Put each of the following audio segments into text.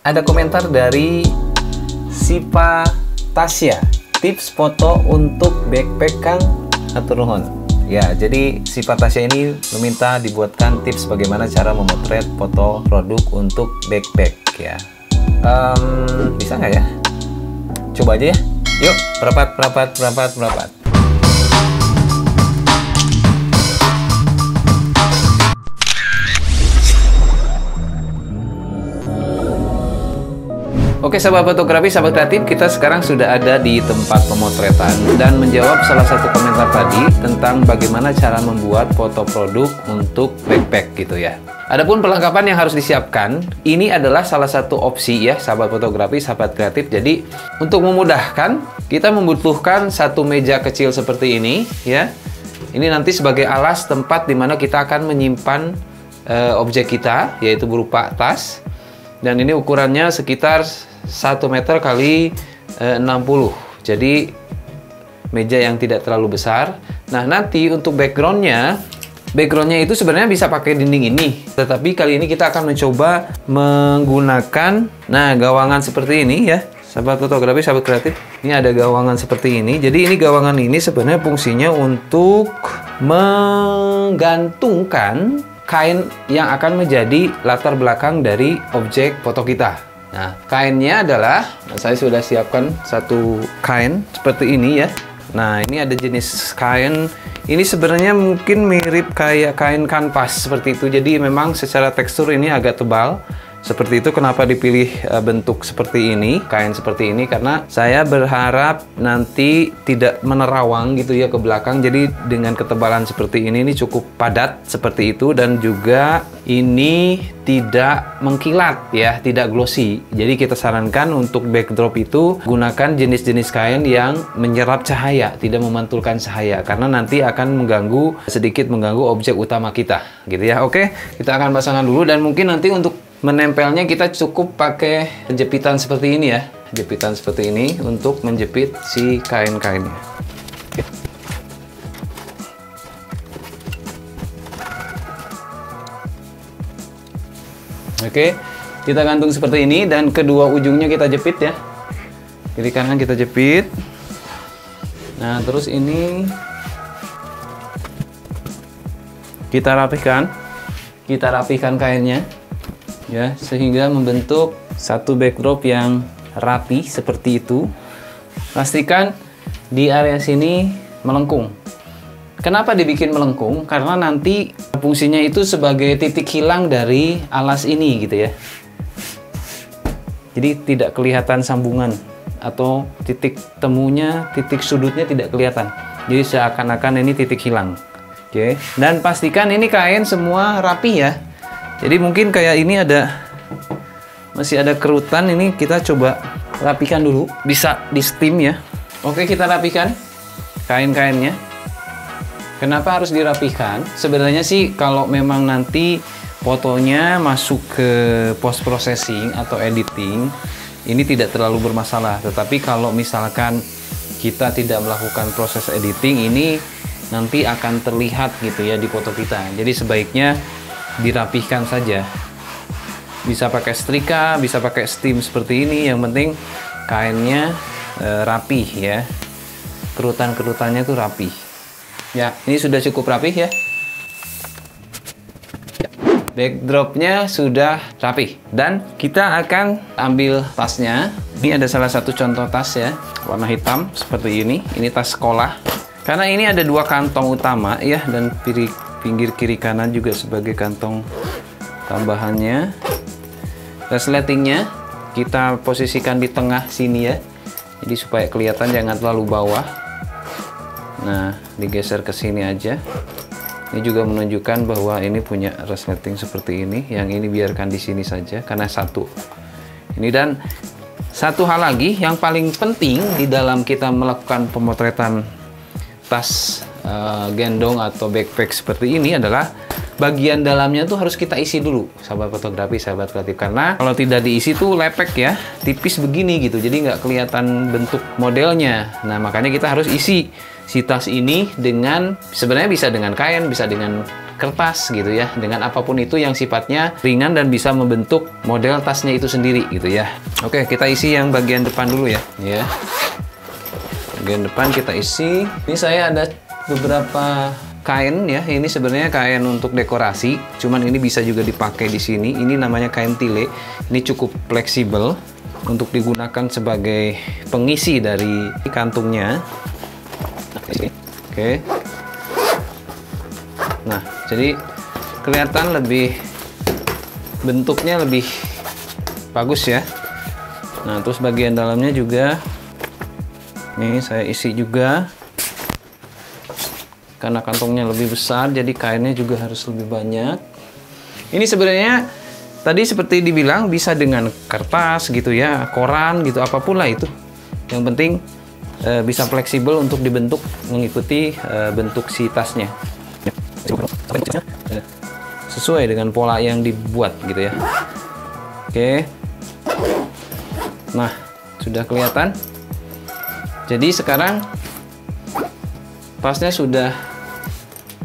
Ada komentar dari Sipa Tasya, tips foto untuk backpack Kang atur nuhun. Ya, jadi Sipa Tasya ini meminta dibuatkan tips bagaimana cara memotret foto produk untuk backpack ya. Bisa nggak ya? Coba aja ya. Yuk, merapat. Oke sahabat fotografi, sahabat kreatif, kita sekarang sudah ada di tempat pemotretan dan menjawab salah satu komentar tadi tentang bagaimana cara membuat foto produk untuk backpack gitu ya. Adapun perlengkapan yang harus disiapkan, ini adalah salah satu opsi ya sahabat fotografi, sahabat kreatif. Jadi untuk memudahkan, kita membutuhkan satu meja kecil seperti ini ya. Ini nanti sebagai alas tempat di mana kita akan menyimpan objek kita, yaitu berupa tas. Dan ini ukurannya sekitar 1 meter kali 60. Jadi meja yang tidak terlalu besar. Nah nanti untuk backgroundnya itu sebenarnya bisa pakai dinding ini. Tetapi kali ini kita akan mencoba menggunakan gawangan seperti ini ya. Sahabat fotografi, sahabat kreatif. Ini ada gawangan seperti ini. Jadi ini gawangan ini sebenarnya fungsinya untuk menggantungkan kain yang akan menjadi latar belakang dari objek foto kita. Nah, kainnya adalah, saya sudah siapkan satu kain seperti ini ya. Nah, ini ada jenis kain. Ini sebenarnya mungkin mirip kayak kain kanvas seperti itu. Jadi memang secara tekstur ini agak tebal. Seperti itu, kenapa dipilih bentuk seperti ini, kain seperti ini, karena saya berharap nanti tidak menerawang gitu ya ke belakang. Jadi dengan ketebalan seperti ini cukup padat seperti itu, dan juga ini tidak mengkilat ya, tidak glossy. Jadi kita sarankan untuk backdrop itu gunakan jenis-jenis kain yang menyerap cahaya, tidak memantulkan cahaya, karena nanti akan sedikit mengganggu objek utama kita gitu ya. Oke, kita akan pasangkan dulu, dan mungkin nanti untuk menempelnya kita cukup pakai jepitan seperti ini ya. Jepitan seperti ini untuk menjepit si kain-kainnya. Oke, kita gantung seperti ini dan kedua ujungnya kita jepit ya. Kiri kanan kita jepit. Nah, terus ini kita rapihkan. Kita rapihkan kainnya. Ya, sehingga membentuk satu backdrop yang rapi seperti itu. Pastikan di area sini melengkung. Kenapa dibikin melengkung? Karena nanti fungsinya itu sebagai titik hilang dari alas ini gitu ya. Jadi tidak kelihatan sambungan atau titik temunya, titik sudutnya tidak kelihatan. Jadi seakan-akan ini titik hilang. Oke. Dan pastikan ini kain semua rapi ya. Jadi mungkin kayak ini masih ada kerutan, ini kita coba rapikan dulu. Bisa di steam ya. Oke, kita rapikan kain-kainnya. Kenapa harus dirapikan? Sebenarnya sih kalau memang nanti fotonya masuk ke post processing atau editing, ini tidak terlalu bermasalah. Tetapi kalau misalkan kita tidak melakukan proses editing, ini nanti akan terlihat gitu ya di foto kita. Jadi sebaiknya dirapihkan saja. Bisa pakai setrika, bisa pakai steam seperti ini. Yang penting kainnya rapih ya. Kerutan-kerutannya tuh rapih. Ya, ini sudah cukup rapih ya. Backdropnya sudah rapih. Dan kita akan ambil tasnya. Ini ada salah satu contoh tas ya, warna hitam seperti ini. Ini tas sekolah. Karena ini ada dua kantong utama ya, dan pinggir kiri kanan juga sebagai kantong tambahannya. Resletingnya kita posisikan di tengah sini ya, jadi supaya kelihatan, jangan terlalu bawah. Nah, digeser ke sini aja. Ini juga menunjukkan bahwa ini punya resleting seperti ini. Yang ini biarkan di sini saja karena satu. Ini, dan satu hal lagi yang paling penting di dalam kita melakukan pemotretan tas gendong atau backpack seperti ini adalah bagian dalamnya tuh harus kita isi dulu, sahabat fotografi, sahabat kreatif. Karena kalau tidak diisi tuh lepek ya, tipis begini gitu, jadi nggak kelihatan bentuk modelnya. Nah, makanya kita harus isi si tas ini dengan, sebenarnya bisa dengan kain, bisa dengan kertas gitu ya, dengan apapun itu yang sifatnya ringan dan bisa membentuk model tasnya itu sendiri gitu ya. Oke, kita isi yang bagian depan dulu ya. Bagian depan kita isi. Ini saya ada beberapa kain ya. Ini sebenarnya kain untuk dekorasi, cuman ini bisa juga dipakai di sini. Ini namanya kain tile. Ini cukup fleksibel untuk digunakan sebagai pengisi dari kantungnya. Oke. Nah, jadi kelihatan lebih, bentuknya lebih bagus ya. Nah, terus bagian dalamnya juga nih saya isi juga. Karena kantongnya lebih besar, jadi kainnya juga harus lebih banyak. Ini sebenarnya tadi seperti dibilang bisa dengan kertas gitu ya, koran gitu, apapun lah itu. Yang penting bisa fleksibel untuk dibentuk mengikuti bentuk si tasnya. Sesuai dengan pola yang dibuat gitu ya. Oke. Nah, sudah kelihatan. Jadi sekarang tasnya sudah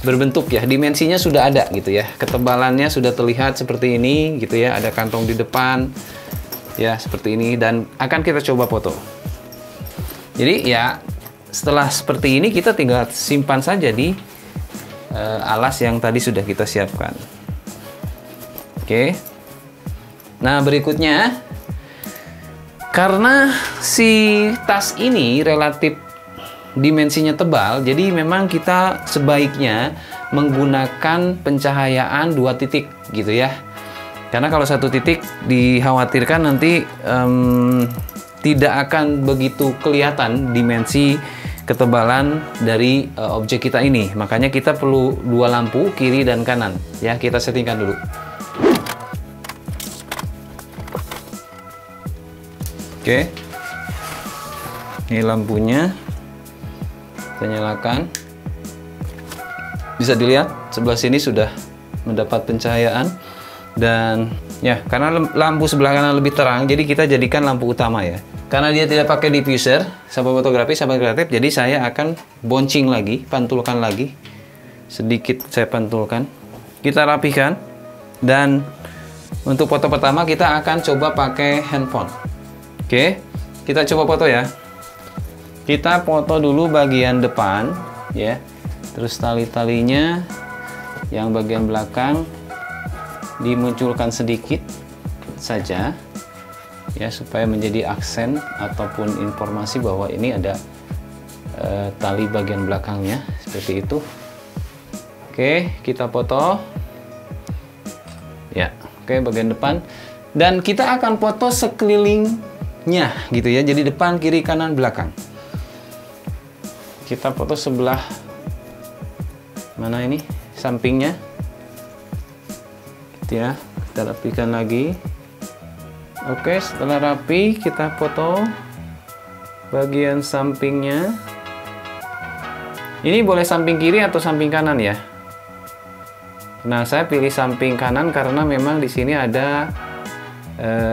berbentuk ya, dimensinya sudah ada gitu ya. Ketebalannya sudah terlihat seperti ini gitu ya, ada kantong di depan ya seperti ini, dan akan kita coba foto. Jadi ya setelah seperti ini kita tinggal simpan saja di alas yang tadi sudah kita siapkan. Oke. Nah, berikutnya, karena si tas ini relatif dimensinya tebal, jadi memang kita sebaiknya menggunakan pencahayaan 2 titik gitu ya. Karena kalau 1 titik dikhawatirkan nanti tidak akan begitu kelihatan dimensi ketebalan dari objek kita ini. Makanya kita perlu 2 lampu, kiri dan kanan ya. Kita settingkan dulu. Oke. Ini lampunya kita nyalakan. Bisa dilihat sebelah sini sudah mendapat pencahayaan, dan ya karena lampu sebelah kanan lebih terang, jadi kita jadikan lampu utama ya. Karena dia tidak pakai diffuser, sahabat fotografi, sahabat kreatif, jadi saya akan boncing lagi, pantulkan lagi. Sedikit saya pantulkan. Kita rapikan. Dan untuk foto pertama kita akan coba pakai handphone. Oke, kita coba foto ya. Kita foto dulu bagian depan ya. Terus tali-talinya yang bagian belakang dimunculkan sedikit saja ya, supaya menjadi aksen ataupun informasi bahwa ini ada tali bagian belakangnya seperti itu. Oke, kita foto ya. Oke, bagian depan, dan kita akan foto sekelilingnya gitu ya, jadi depan, kiri, kanan, belakang. Kita foto sebelah mana ini, sampingnya gitu ya. Kita rapikan lagi. Oke, setelah rapi kita foto bagian sampingnya. Ini boleh samping kiri atau samping kanan ya. Nah, saya pilih samping kanan karena memang di sini ada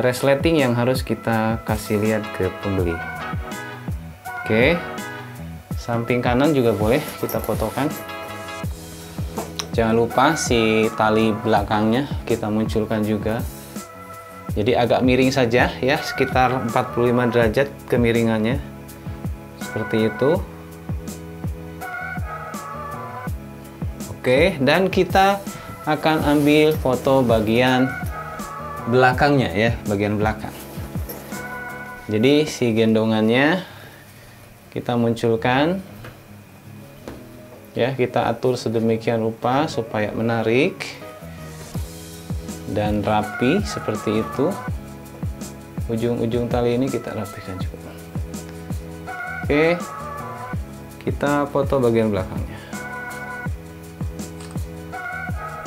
resleting yang harus kita kasih lihat ke pembeli. Oke, samping kanan juga boleh kita fotokan. Jangan lupa si tali belakangnya kita munculkan juga. Jadi agak miring saja ya, sekitar 45 derajat kemiringannya. Seperti itu. Oke, dan kita akan ambil foto bagian belakangnya ya, bagian belakang. Jadi si gendongannya kita munculkan. Ya, kita atur sedemikian rupa supaya menarik dan rapi seperti itu. Ujung-ujung tali ini kita rapikan juga. Oke, kita foto bagian belakangnya.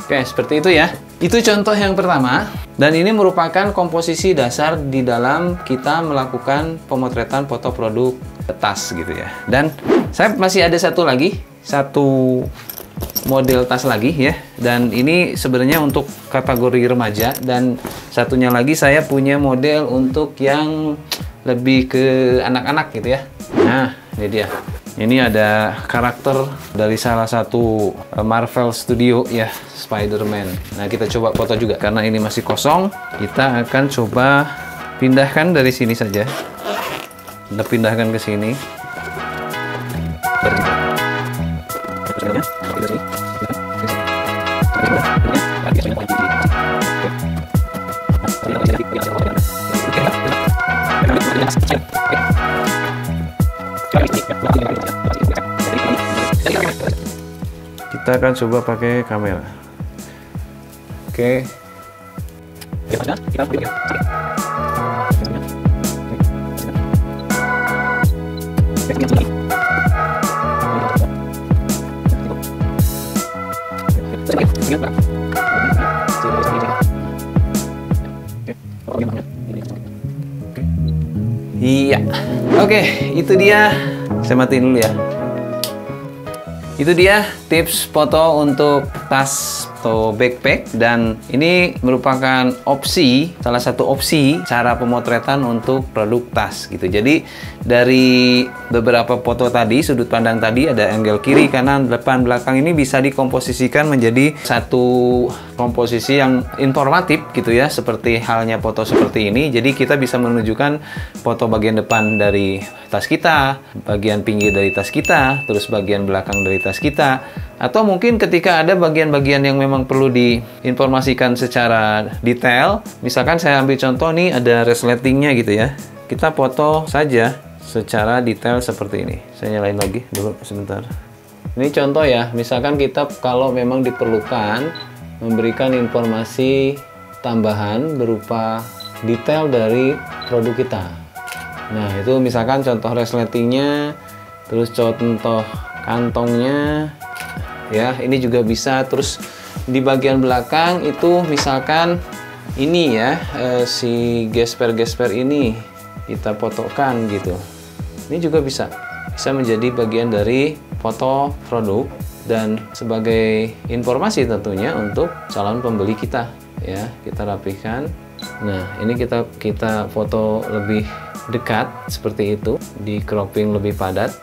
Oke, seperti itu ya. Itu contoh yang pertama, dan ini merupakan komposisi dasar di dalam kita melakukan pemotretan foto produk tas gitu ya. Dan saya masih ada satu model tas lagi ya, dan ini sebenarnya untuk kategori remaja, dan satunya lagi saya punya model untuk yang lebih ke anak-anak gitu ya. Nah, ini dia. Ini ada karakter dari salah satu Marvel Studio ya, Spider-Man. Nah, kita coba foto juga karena ini masih kosong. Kita akan coba pindahkan dari sini saja. Kita pindahkan ke sini. Kita akan coba pakai kamera. Oke. Iya. Oke, itu dia. Saya matiin dulu ya. Itu dia tips foto untuk tas atau backpack, dan ini merupakan opsi, salah satu opsi cara pemotretan untuk produk tas gitu. Jadi dari beberapa foto tadi, sudut pandang tadi ada angle kiri, kanan, depan, belakang, ini bisa dikomposisikan menjadi satu komposisi yang informatif gitu ya, seperti halnya foto seperti ini. Jadi kita bisa menunjukkan foto bagian depan dari tas kita, bagian pinggir dari tas kita, terus bagian belakang dari tas kita, atau mungkin ketika ada bagian-bagian yang memang perlu diinformasikan secara detail. Misalkan saya ambil contoh nih, ada resletingnya gitu ya. Kita foto saja secara detail seperti ini. Saya nyalain lagi dulu sebentar. Ini contoh ya, misalkan kita kalau memang diperlukan memberikan informasi tambahan berupa detail dari produk kita. Nah, itu misalkan contoh resletingnya, terus contoh kantongnya. Ya, ini juga bisa. Terus di bagian belakang itu misalkan ini ya, si gesper-gesper ini kita fotokan gitu. Ini juga bisa menjadi bagian dari foto produk dan sebagai informasi tentunya untuk calon pembeli kita ya. Kita rapihkan. Nah, ini kita foto lebih dekat seperti itu, di cropping lebih padat.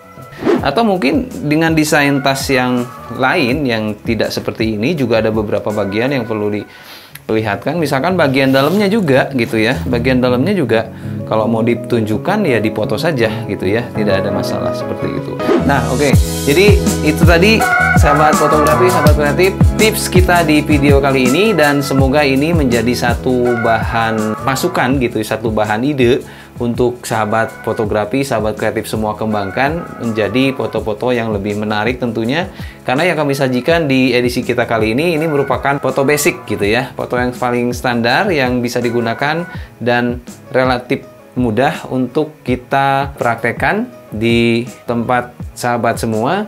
Atau mungkin dengan desain tas yang lain yang tidak seperti ini, juga ada beberapa bagian yang perlu diperlihatkan. Misalkan bagian dalamnya juga gitu ya. Bagian dalamnya juga kalau mau ditunjukkan ya dipoto saja gitu ya. Tidak ada masalah seperti itu. Nah, oke. Jadi itu tadi sahabat fotografi, sahabat kreatif, tips kita di video kali ini, dan semoga ini menjadi satu bahan masukan gitu, satu bahan ide untuk sahabat fotografi, sahabat kreatif semua kembangkan menjadi foto-foto yang lebih menarik tentunya. Karena yang kami sajikan di edisi kita kali ini merupakan foto basic gitu ya. Foto yang paling standar yang bisa digunakan dan relatif mudah untuk kita praktekkan di tempat sahabat semua.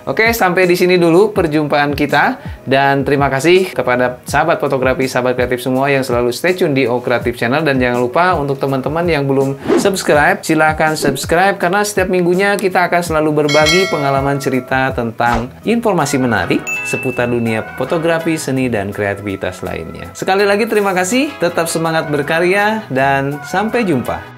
Oke, sampai di sini dulu perjumpaan kita, dan terima kasih kepada sahabat fotografi, sahabat kreatif semua yang selalu stay tune di O Kreatif Channel. Dan jangan lupa untuk teman-teman yang belum subscribe, silahkan subscribe, karena setiap minggunya kita akan selalu berbagi pengalaman cerita tentang informasi menarik seputar dunia fotografi, seni, dan kreativitas lainnya. Sekali lagi terima kasih, tetap semangat berkarya, dan sampai jumpa.